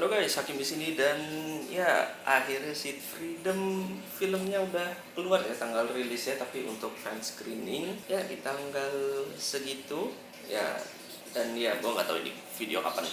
Halo guys, Hakim di sini dan ya akhirnya Seed Freedom filmnya udah keluar ya tanggal rilisnya, tapi untuk fan screening ya di tanggal segitu ya. Dan ya gue nggak tahu ini video kapan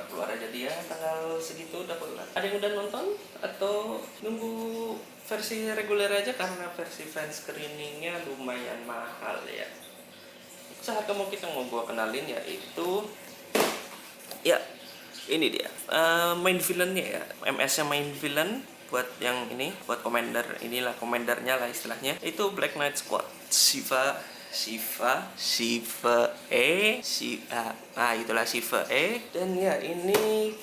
keluar aja, dia tanggal segitu udah keluar. Ada yang udah nonton atau nunggu versi reguler aja, karena versi fan screeningnya lumayan mahal ya. Saat mau gue kenalin yaitu ya ini dia main villainnya ya, MS nya main villain buat yang ini, buat commander, inilah commandernya lah istilahnya, itu Black Knight Squad. Itulah Shiva E. Dan ya ini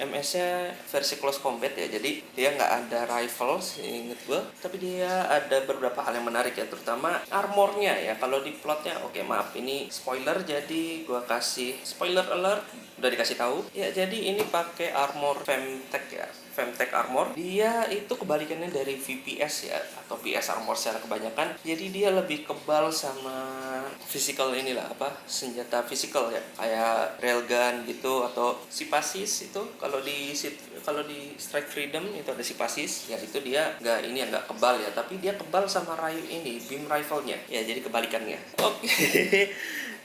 MS-nya versi close combat ya, jadi dia nggak ada rifle inget gue, tapi dia ada beberapa hal yang menarik ya, terutama armornya ya. Kalau di plotnya, oke maaf ini spoiler, jadi gue kasih spoiler alert, udah dikasih tahu ya. Jadi ini pakai armor Femtech ya, Femtech armor. Dia itu kebalikannya dari VPS ya, atau PS armor secara kebanyakan. Jadi dia lebih kebal sama physical inilah, senjata physical ya, kayak railgun gitu, atau sipasis itu. Kalau di Strike Freedom itu ada sipasis ya, itu dia nggak kebal ya, tapi dia kebal sama beam rifle-nya ya, jadi kebalikannya. Oke.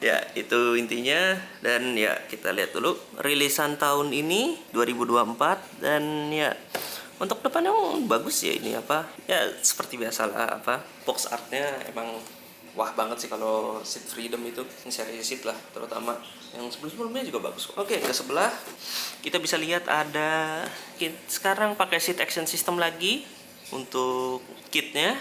Ya itu intinya. Dan ya kita lihat dulu rilisan tahun ini 2024. Dan ya untuk depannya bagus ya, ini ya seperti biasalah, box artnya emang wah banget sih kalau Seed Freedom itu, yang seri Seed lah terutama, yang sebelum-sebelumnya juga bagus. Oke, ke sebelah kita bisa lihat ada kit, sekarang pakai Seed Action System lagi untuk kitnya.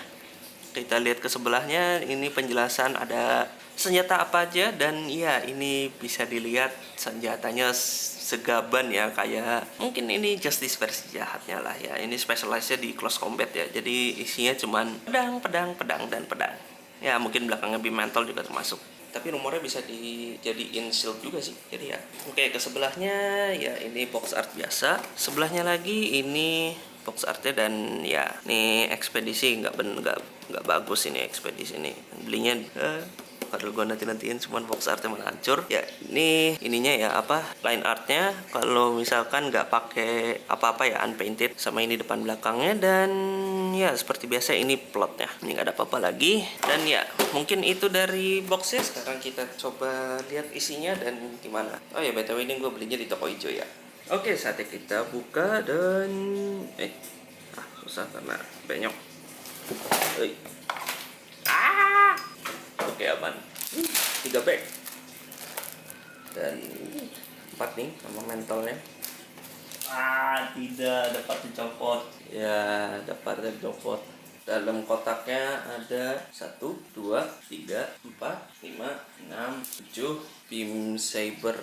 Kita lihat ke sebelahnya, ini penjelasan ada senjata apa aja. Dan ya ini bisa dilihat senjatanya segaban ya, kayak mungkin ini Justice versi jahatnya lah ya. Ini specialize-nya di close combat ya, jadi isinya cuman pedang dan pedang ya. Mungkin belakangnya beam mantle juga termasuk, tapi rumornya bisa dijadiin shield juga sih. Jadi ya oke, ke sebelahnya ya ini box art biasa. Sebelahnya lagi ini box artnya. Dan ya ini ekspedisi nggak bagus, ini ekspedisi ini belinya padahal gue nantiin cuman box artnya malah hancur ya. Ini ininya ya line artnya, kalau misalkan nggak pakai apa-apa ya, unpainted, sama ini depan belakangnya. Dan ya seperti biasa ini plotnya, ini nggak ada apa-apa lagi. Dan ya mungkin itu dari boxnya. Sekarang kita coba lihat isinya dan gimana. Oh ya btw ini gue belinya di toko hijau ya. Oke, saatnya kita buka. Dan susah karena banyak. Oke, aman. 3 bag dan 4 nih sama mentalnya. Tidak dapat dicopot ya, dapat dicopot. Dalam kotaknya ada 1, 2, 3, 4, 5, 6, 7 beam saber,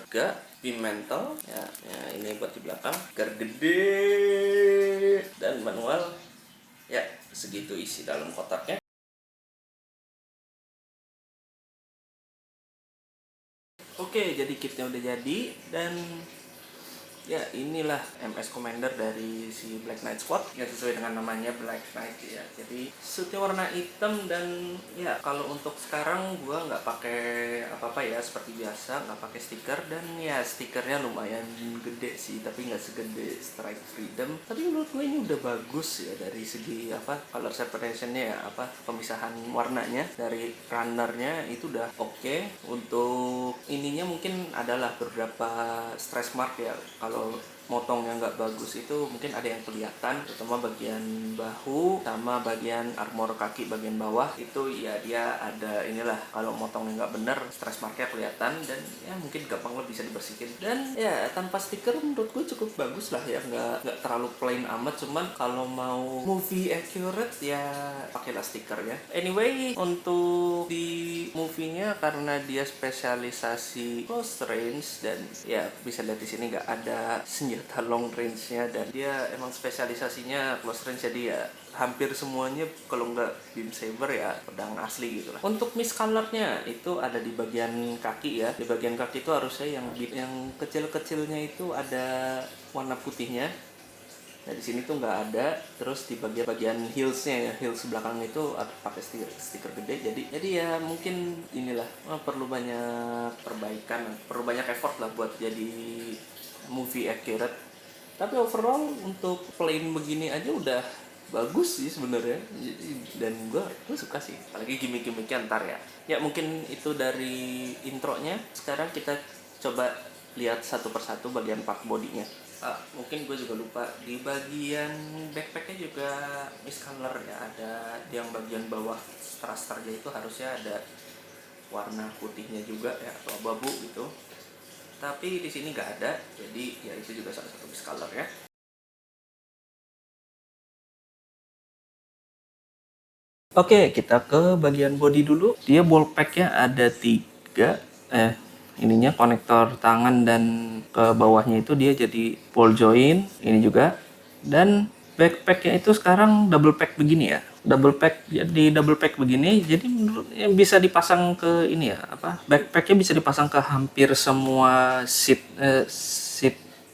beam mantle ya, ini buat di belakang, gar gede, dan manual ya. Segitu isi dalam kotaknya. Oke, jadi kitnya udah jadi. Dan ya inilah MS Commander dari si Black Knight Squad ya, sesuai dengan namanya Black Knight ya. Jadi suitnya warna hitam. Dan ya kalau untuk sekarang gua nggak pakai apa-apa ya, seperti biasa nggak pakai stiker. Dan ya stikernya lumayan gede sih, tapi nggak segede Strike Freedom. Tapi menurut gue ini udah bagus ya, dari segi color separationnya ya, pemisahan warnanya dari runnernya itu udah oke. Untuk ininya mungkin adalah beberapa stress mark ya, kalau motongnya nggak bagus itu mungkin ada yang kelihatan, terutama bagian bahu sama bagian armor kaki bagian bawah itu ya, dia ada inilah, kalau motongnya nggak bener stress marknya kelihatan. Dan ya mungkin gampang lah bisa dibersihin. Dan ya tanpa stiker menurut gue cukup bagus lah ya, nggak terlalu plain amat. Cuman kalau mau movie accurate ya pakailah stiker ya. Anyway, untuk di movie-nya karena dia spesialisasi close range, dan ya bisa lihat di sini nggak ada senjata long range-nya, dan dia emang spesialisasinya close range, jadi ya hampir semuanya kalau nggak beam saber ya pedang asli gitu lah. Untuk miss color-nya itu ada di bagian kaki ya. Di bagian kaki itu harusnya yang kecil-kecilnya itu ada warna putihnya. Nah di sini tuh nggak ada. Terus di bagian heelsnya ya, heels belakang itu ada pakai stiker gede. Jadi ya mungkin inilah perlu banyak perbaikan, perlu banyak effort lah buat jadi movie accurate. Tapi overall untuk plain begini aja udah bagus sih sebenarnya. Dan gue suka sih, apalagi gimmick-gimmicknya ntar ya. Ya mungkin itu dari intronya. Sekarang kita coba lihat satu persatu bagian part bodinya. Mungkin gue juga lupa di bagian backpacknya juga miscolor ya, ada yang bagian bawah strasternya itu harusnya ada warna putihnya juga ya, atau abu-abu gitu, tapi di sini nggak ada, jadi ya itu juga salah satu miscolor ya. Oke, kita ke bagian body dulu. Dia ball packnya ada tiga, ininya konektor tangan, dan ke bawahnya itu dia jadi ball joint ini juga. Dan backpacknya itu sekarang double pack begini ya, double pack, jadi double pack begini, jadi menurutnya bisa dipasang ke ini ya, apa, backpacknya bisa dipasang ke hampir semua seat.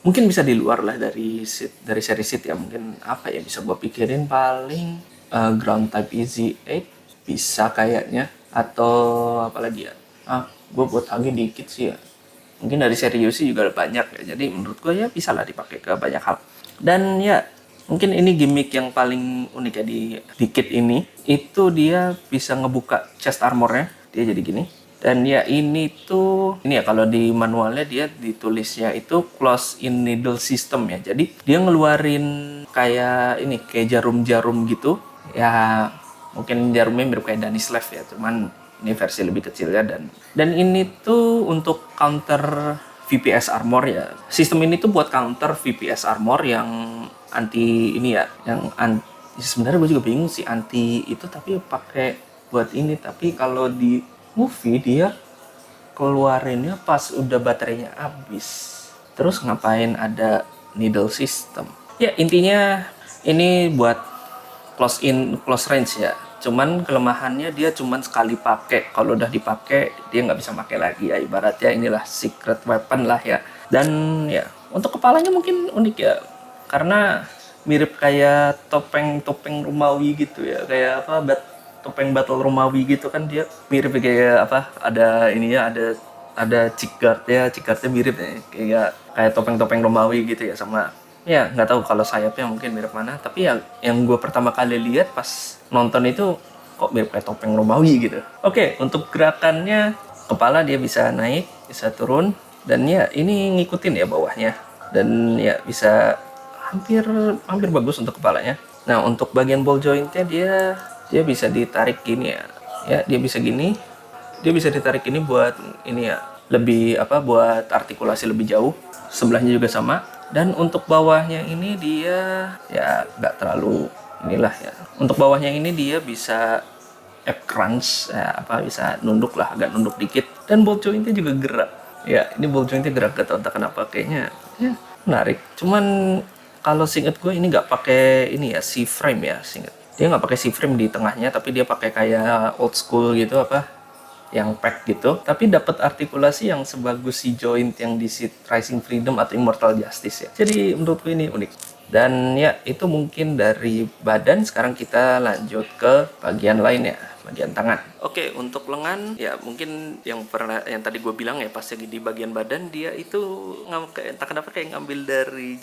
Mungkin bisa di luar lah dari seat, dari seri seat ya. Mungkin apa ya, bisa gua pikirin paling ground type easy 8 bisa kayaknya, atau apa lagi ya, gue buat lagi dikit sih ya, mungkin dari seri UC juga banyak ya, jadi menurut gue ya bisa lah dipakai ke banyak hal. Dan ya mungkin ini gimmick yang paling unik ya di kit ini, itu dia bisa ngebuka chest armornya, dia jadi gini. Dan ya ini tuh, ini ya kalau di manualnya dia ditulisnya itu close in needle system ya, jadi dia ngeluarin kayak ini, kayak jarum-jarum gitu ya. Mungkin jarumnya mirip kayak Danislav ya, cuman ini versi lebih kecil ya. Dan ini tuh untuk counter VPS armor ya. Sistem ini tuh buat counter VPS armor yang anti ini ya, yang sebenarnya gue juga bingung sih anti itu, tapi pakai buat ini. Tapi kalau di movie dia keluarinnya pas udah baterainya habis. Terus ngapain ada needle system? Ya intinya ini buat close range ya. Cuman kelemahannya dia cuman sekali pakai. Kalau udah dipakai dia nggak bisa pakai lagi ya. Ibaratnya inilah secret weapon lah ya. Dan ya untuk kepalanya mungkin unik ya, karena mirip kayak topeng Romawi gitu ya. Kayak apa, topeng battle Romawi gitu kan, dia mirip kayak apa, ada ininya, ada cikguardnya mirip ya, kayak topeng Romawi gitu ya. Sama ya nggak tahu kalau sayapnya mungkin mirip mana, tapi yang gue pertama kali lihat pas nonton itu kok mirip kayak topeng Romawi gitu. Oke, untuk gerakannya, kepala dia bisa naik bisa turun, dan ya ini ngikutin ya bawahnya, dan ya bisa hampir hampir bagus untuk kepalanya. Nah untuk bagian ball jointnya, dia bisa ditarik gini ya, dia bisa gini, dia bisa ditarik ini buat ini ya, lebih apa, buat artikulasi lebih jauh. Sebelahnya juga sama. Dan untuk bawahnya ini dia ya nggak terlalu inilah ya. Untuk bawahnya ini dia bisa ab crunch ya, apa, bisa nunduk lah, agak nunduk dikit. Dan ball jointnya juga gerak ya, ini ball jointnya gerak, gak tau entah kenapa, kayaknya ya menarik. Cuman kalau seinget gue ini nggak pakai ini ya, C-frame ya, seinget dia nggak pakai C-frame di tengahnya, tapi dia pakai kayak old school gitu, apa, yang pack gitu, tapi dapat artikulasi yang sebagus si joint yang di Seed Rising Freedom atau Immortal Justice ya. Jadi menurutku ini unik. Dan ya itu mungkin dari badan. Sekarang kita lanjut ke bagian lain ya, bagian tangan. Oke, untuk lengan ya mungkin yang tadi gue bilang ya, pas lagi di bagian badan dia itu entah kenapa kayak ngambil dari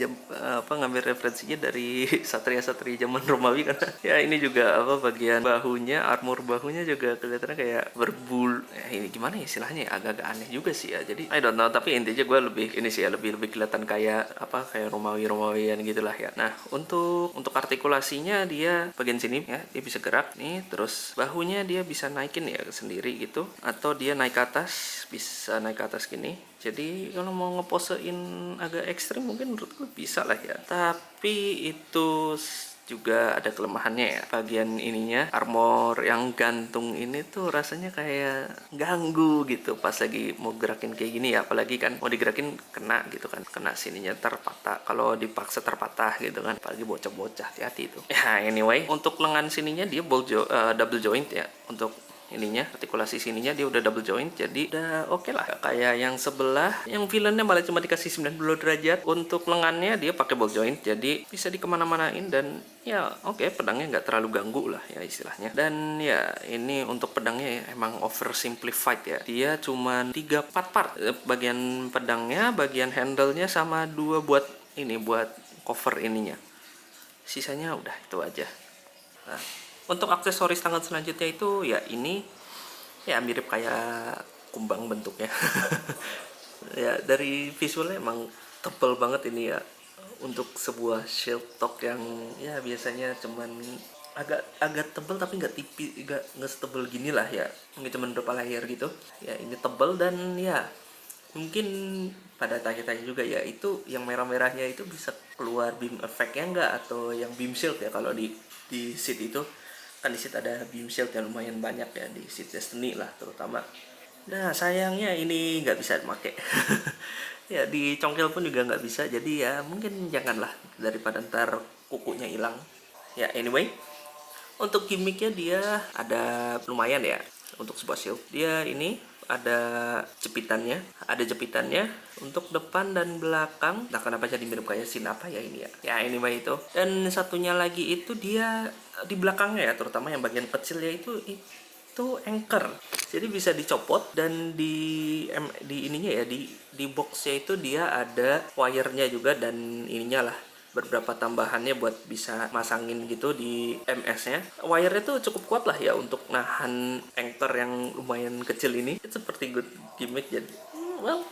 ngambil referensinya dari satria-satria zaman Romawi, karena ya ini juga apa, bagian bahunya, armor bahunya juga kelihatannya kayak berbul. Ini gimana ya istilahnya ya, agak-agak aneh juga sih ya. Jadi I don't know, tapi intinya gue lebih ini sih ya, lebih kelihatan kayak apa, kayak Romawian gitulah ya. Nah untuk artikulasinya, dia bagian sini ya dia bisa gerak nih, terus bahunya dia bisa naikin ya sendiri gitu, atau dia naik ke atas, bisa naik ke atas gini. Jadi kalau mau ngeposein agak ekstrim mungkin menurut gue bisa lah ya. Tapi itu juga ada kelemahannya ya, bagian ininya, armor yang gantung ini tuh rasanya kayak ganggu gitu pas lagi mau gerakin kayak gini ya. Apalagi kan mau digerakin kena gitu kan, kena sininya terpatah, kalau dipaksa terpatah gitu kan, apalagi bocah-bocah, hati-hati itu ya. Anyway, untuk lengan sininya dia double joint ya. Untuk ininya, artikulasi sininya dia udah double joint, jadi udah oke lah. Kayak yang sebelah, yang villainnya malah cuma dikasih 90 derajat. Untuk lengannya dia pakai ball joint, jadi bisa dikemana-manain, dan ya oke, pedangnya nggak terlalu ganggu lah ya istilahnya. Dan ya ini untuk pedangnya ya, emang oversimplified ya, dia cuma 3 part bagian pedangnya, bagian handle-nya, sama 2 buat ini buat cover ininya. Sisanya udah itu aja. Nah, untuk aksesoris tangan selanjutnya itu ya ini ya mirip kayak kumbang bentuknya. Ya dari visualnya emang tebel banget ini ya untuk sebuah shield talk yang ya biasanya cuman agak tebel tapi nggak tipis, nggak setebel gini lah ya, mungkin cuman berapa layer gitu ya. Ini tebel dan ya mungkin pada tanya-tanya juga ya, itu yang merah-merahnya itu bisa keluar beam effect-nya nggak, atau yang beam shield ya kalau di seat itu kan. Di seat ada beam shield yang lumayan banyak ya, di seat Destiny lah terutama. Nah sayangnya ini nggak bisa dipakai. Ya di congkel pun juga nggak bisa, jadi ya mungkin janganlah, daripada ntar kukunya hilang. Ya anyway, untuk gimmicknya dia ada lumayan ya. Untuk sebuah shield dia ini ada jepitannya untuk depan dan belakang. Nah kenapa jadi mirip kayak scene apa ya ini ya, ya anyway itu. Dan satunya lagi itu dia di belakangnya ya, terutama yang bagian kecilnya itu anchor, jadi bisa dicopot. Dan di ininya ya, di boxnya itu dia ada wire-nya juga, dan ininya lah beberapa tambahannya buat bisa masangin gitu di MS-nya. Wire-nya tuh cukup kuat lah ya untuk nahan anchor yang lumayan kecil ini. Itu seperti good gimmick. Jadi well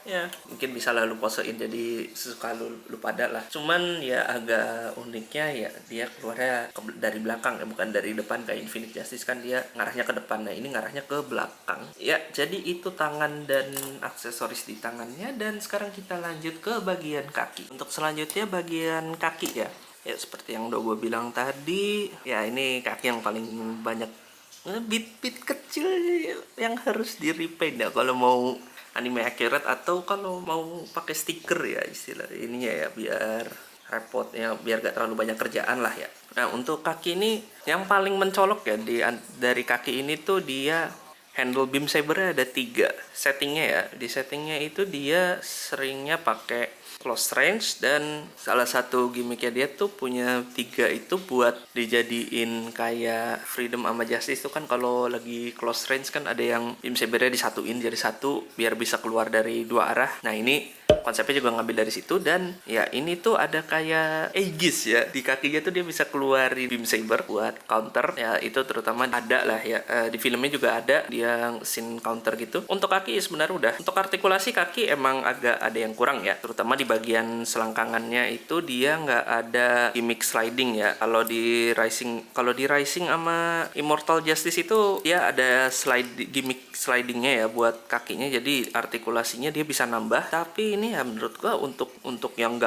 ya mungkin bisa lalu posein jadi sesuka lu pada lah. Cuman ya agak uniknya ya dia keluarnya dari belakang ya, bukan dari depan kayak Infinite Justice kan dia ngarahnya ke depan. Nah ini ngarahnya ke belakang ya. Jadi itu tangan dan aksesoris di tangannya. Dan sekarang kita lanjut ke bagian kaki. Untuk selanjutnya bagian kaki ya, ya seperti yang udah gue bilang tadi ya, ini kaki yang paling banyak bit-bit kecil yang harus di repaint ya kalau mau anime accurate, atau kalau mau pakai stiker ya istilah ininya ya, biar repotnya, biar gak terlalu banyak kerjaan lah ya. Nah untuk kaki ini yang paling mencolok ya dari kaki ini tuh dia handle beam sabernya ada 3 settingnya ya. Di settingnya itu dia seringnya pakai close range, dan salah satu gimmicknya dia tuh punya 3 itu buat dijadiin kayak Freedom sama Justice itu kan. Kalau lagi close range kan ada yang beam sabernya disatuin jadi satu biar bisa keluar dari 2 arah. Nah ini konsepnya juga ngambil dari situ. Dan ya ini tuh ada kayak Aegis ya, di kakinya tuh dia bisa keluarin beam saber buat counter ya. Itu terutama ada lah ya, di filmnya juga ada dia scene counter gitu. Untuk kaki sebenarnya udah. Untuk artikulasi kaki emang agak ada yang kurang ya, terutama di bagian selangkangannya itu dia nggak ada gimmick sliding ya. Kalau di Rising sama Immortal Justice itu ya ada gimmick slidingnya ya buat kakinya, jadi artikulasinya dia bisa nambah. Tapi ini ya menurut gua untuk yang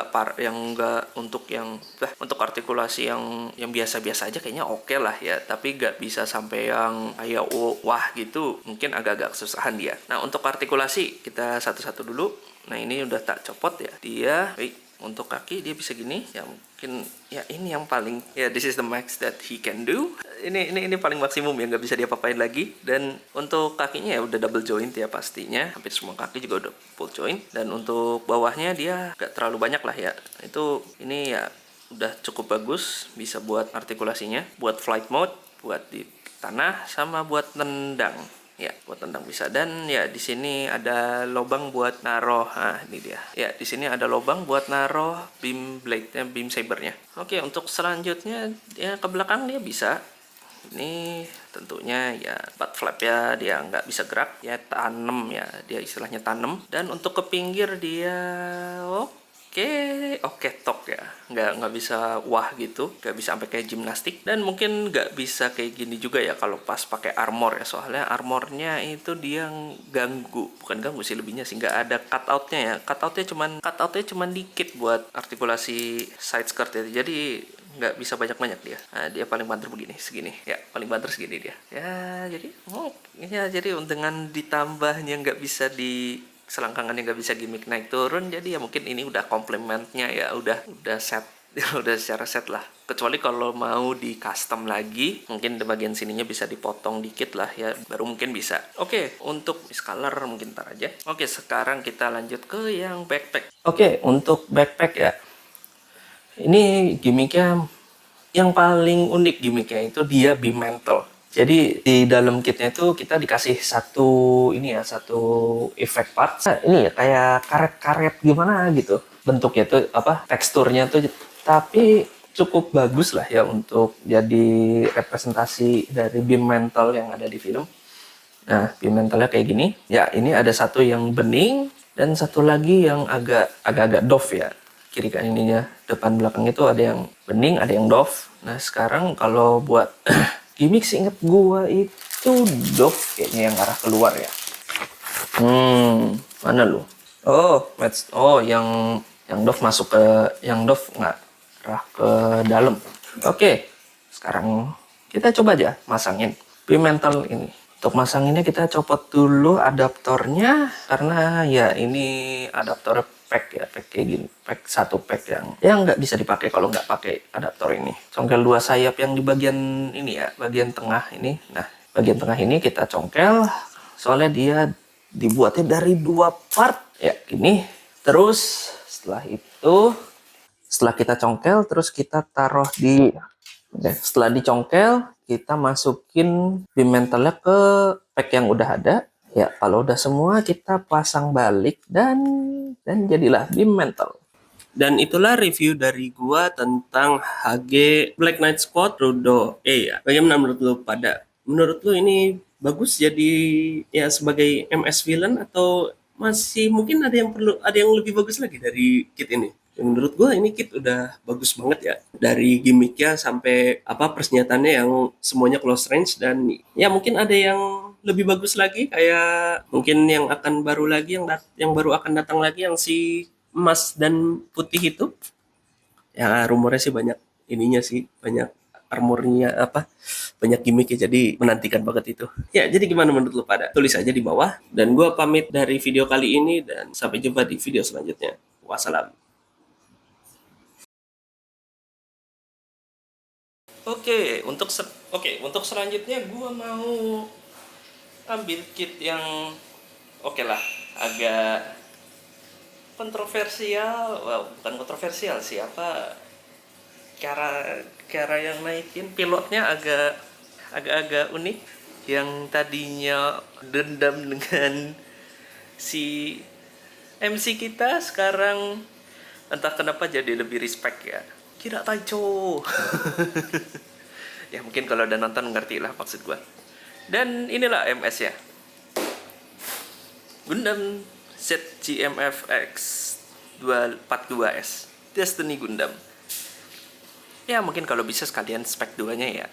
untuk artikulasi yang biasa-biasa aja kayaknya oke lah ya, tapi nggak bisa sampai yang kayak wah gitu, mungkin agak-agak kesusahan dia. Nah untuk artikulasi kita satu-satu dulu. Nah ini udah tak copot ya dia. Untuk kaki dia bisa gini ya, mungkin ya ini yang paling ya, this is the max that he can do. Ini paling maksimum ya, nggak bisa diapa-apain lagi. Dan untuk kakinya ya udah double joint ya pastinya, hampir semua kaki juga udah full joint. Dan untuk bawahnya dia nggak terlalu banyak lah ya, ini ya udah cukup bagus, bisa buat artikulasinya, buat flight mode, buat di tanah, sama buat tendang. Ya, buat tendang bisa. Dan ya di sini ada lubang buat naruh. Nah, ini dia. Ya, di sini ada lubang buat naruh beam blade-nya, beam saber-nya. Oke, untuk selanjutnya ya ke belakang dia bisa. Ini tentunya ya butt flap ya, dia nggak bisa gerak ya, tanem ya, dia istilahnya tanem. Dan untuk ke pinggir dia oke tok ya, nggak bisa wah gitu, nggak bisa sampai kayak gimnastik. Dan mungkin nggak bisa kayak gini juga ya kalau pas pakai armor ya, soalnya armornya itu dia bukan ganggu sih, lebihnya sih nggak ada cutoutnya ya. Cutoutnya cuman dikit buat artikulasi side skirt ya, jadi nggak bisa banyak dia. Nah, dia paling banter segini ya, paling banter segini dia ya. Jadi dengan ditambahnya nggak bisa di selangkangannya, nggak bisa gimmick naik turun, jadi ya mungkin ini udah komplementnya ya, udah set udah secara set lah. Kecuali kalau mau di custom lagi, mungkin di bagian sininya bisa dipotong dikit lah ya, baru mungkin bisa. Oke, untuk color mungkin ntar aja. Oke, sekarang kita lanjut ke yang backpack. Oke, untuk backpack ya, ini gimmicknya yang paling unik. Gimmicknya itu dia beam mantle. Jadi di dalam kitnya itu kita dikasih satu effect part. Nah, ini ya kayak karet-karet gimana gitu. bentuknya tuh apa, teksturnya tuh, tapi cukup bagus lah ya untuk jadi representasi dari beam mantle yang ada di film. Nah, beam mantle-nya kayak gini. Ya, ini ada satu yang bening dan satu lagi yang agak-agak doff ya. Kiri kan ininya, depan belakang itu ada yang bening, ada yang doff. Nah, sekarang kalau buat gimmick seinget gua itu doff kayaknya yang arah keluar ya. Mana lu? Oh, match. Oh, yang doff masuk ke yang doff nggak arah ke dalam. Oke. Sekarang kita coba aja masangin beam mantle ini. Untuk masanginnya kita copot dulu adaptornya karena ya ini adaptor pack ya, pack kayak gini, pack satu pack yang nggak bisa dipakai kalau nggak pakai adaptor ini. Congkel dua sayap yang di bagian ini ya, bagian tengah ini. Nah, bagian tengah ini kita congkel soalnya dia dibuatnya dari dua part ya gini. Terus setelah kita congkel terus kita taruh di setelah dicongkel, kita masukin beam mantle-nya ke pack yang udah ada. Ya, kalau udah semua kita pasang balik dan jadilah beam mantle. Dan itulah review dari gua tentang HG Black Knight Squad Rudo E ya. Bagaimana menurut lu pada? Menurut lu ini bagus jadi ya sebagai MS villain atau masih mungkin ada yang lebih bagus lagi dari kit ini? Ya, menurut gue ini kit udah bagus banget ya, dari gimmicknya sampai apa persenjataannya yang semuanya close range, dan ya mungkin ada yang lebih bagus lagi kayak mungkin yang akan baru lagi yang baru akan datang lagi yang si emas dan putih itu ya, rumornya sih banyak ininya sih, banyak armornya apa, banyak gimmicknya, jadi menantikan banget itu ya. Jadi gimana menurut lu pada? Tulis aja di bawah, dan gue pamit dari video kali ini dan sampai jumpa di video selanjutnya. Wassalam. Untuk selanjutnya gue mau ambil kit yang oke lah, agak kontroversial. Well, bukan kontroversial sih, apa, cara cara yang naikin pilotnya agak unik. Yang tadinya dendam dengan si MC kita, sekarang entah kenapa jadi lebih respect ya. Kira Taicho. Ya mungkin kalau udah nonton ngerti lah maksud gua. Dan inilah MS ya, Gundam ZGMFX 242S Destiny Gundam. Ya mungkin kalau bisa sekalian spek 2-nya ya.